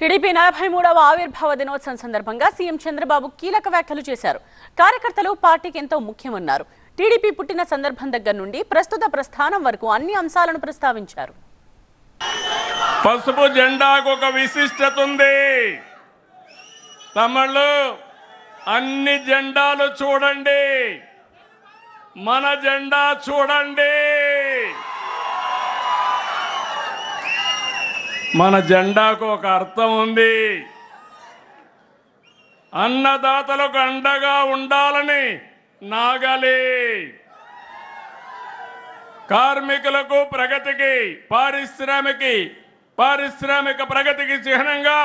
TDP 43వ ఆవిర్భావ దినోత్సవం సందర్భంగా సీఎం చంద్రబాబు కీలక వ్యాఖ్యలు చేశారు. కార్యకర్తలు పార్టీకి ఎంతో ముఖ్యమన్నారు. టీడీపీ పుట్టిన సందర్భం దగ్గర నుండి ప్రస్తుత ప్రస్థానం వరకు అన్ని అంశాలను ప్రస్తావించారు. పసుపు జెండాకు ఒక విశిష్టత ఉంది. తమిళ అన్ని జెండాలు చూడండి, మన జెండా చూడండి. మన జెండాకు ఒక అర్థం ఉంది. అన్నదాతలకు అండగా ఉండాలని నాగలి, కార్మికులకు ప్రగతికి, పారిశ్రామిక ప్రగతికి చిహ్నంగా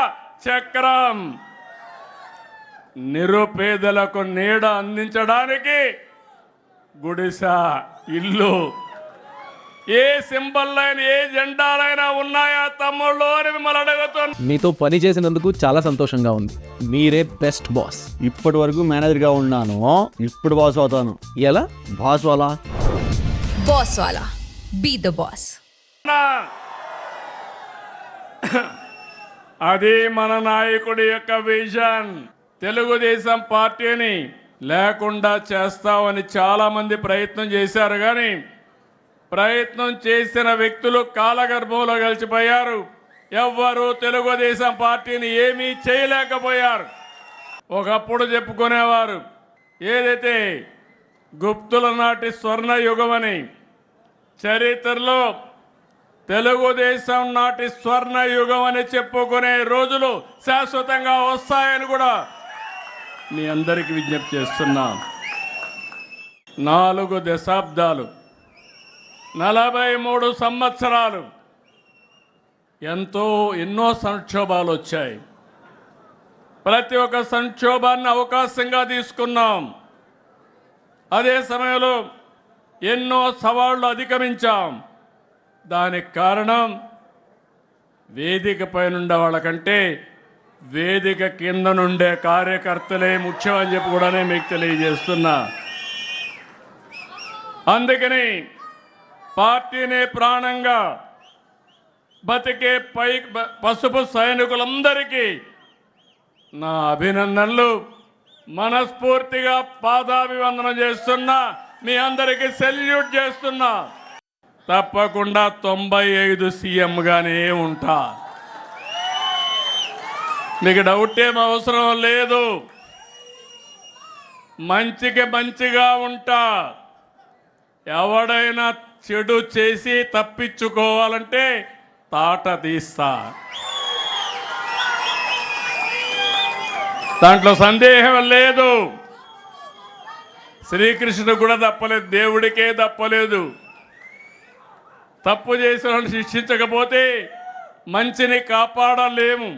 చక్రం, నిరుపేదలకు నీడ అందించడానికి గుడిస, ఇల్లు. ఏ సింబల్ అయినా ఏ జెండాలైనా ఉన్నాయా తమ్ముళ్ళు అని మిమ్మల్ని అడుగుతున్నా. మీతో పని చేసినందుకు చాలా సంతోషంగా ఉంది. మీరే బెస్ట్ బాస్. ఇప్పటి వరకు మేనేజర్గా ఉన్నాను, ఇప్పుడు బాస్ అవుతాను. ఎలా? బాస్ వాలా బాస్ వాలా, బీ ద బాస్. అది మన నాయకుడి యొక్క విజన్. తెలుగుదేశం పార్టీని లేకుండా చేస్తామని చాలా మంది ప్రయత్నం చేశారు, కానీ ప్రయత్నం చేసిన వ్యక్తులు కాలగర్భంలో కలిసిపోయారు. ఎవ్వరూ తెలుగుదేశం పార్టీని ఏమీ చేయలేకపోయారు. ఒకప్పుడు చెప్పుకునేవారు ఏదైతే గుప్తుల నాటి స్వర్ణ యుగమని, చరిత్రలో తెలుగుదేశం నాటి స్వర్ణ యుగం అని చెప్పుకునే రోజులు శాశ్వతంగా వస్తాయని కూడా మీ అందరికీ విజ్ఞప్తి చేస్తున్నాం. 4 దశాబ్దాలు, 43 సంవత్సరాలు, ఎన్నో సంక్షోభాలు వచ్చాయి. ప్రతి ఒక్క సంక్షోభాన్ని అవకాశంగా తీసుకున్నాం. అదే సమయంలో ఎన్నో సవాళ్లు అధిగమించాం. దానికి కారణం వేదిక పైనుండే వాళ్ళకంటే వేదిక కింద నుండే కార్యకర్తలే ముఖ్యం అని చెప్పి కూడా మీకు తెలియజేస్తున్నా. అందుకని పార్టీనే ప్రాణంగా బతికే పసుపు సైనికులందరికీ నా అభినందనలు. మనస్ఫూర్తిగా పాదాభివందనం చేస్తున్నా. మీ అందరికీ సెల్యూట్ చేస్తున్నా. తప్పకుండా 95 సీఎంగానే ఉంటా. మీకు డౌట్ ఏం అవసరం లేదు. మంచికి మంచిగా ఉంటా. ఎవడైనా చెడు చేసి తప్పించుకోవాలంటే తాట తీస్తా. దాంట్లో సందేహం లేదు. శ్రీకృష్ణుడు కూడా తప్పలేదు, దేవుడికే తప్పలేదు. తప్పు చేసిన శిక్షించకపోతే మంచిని కాపాడలేము.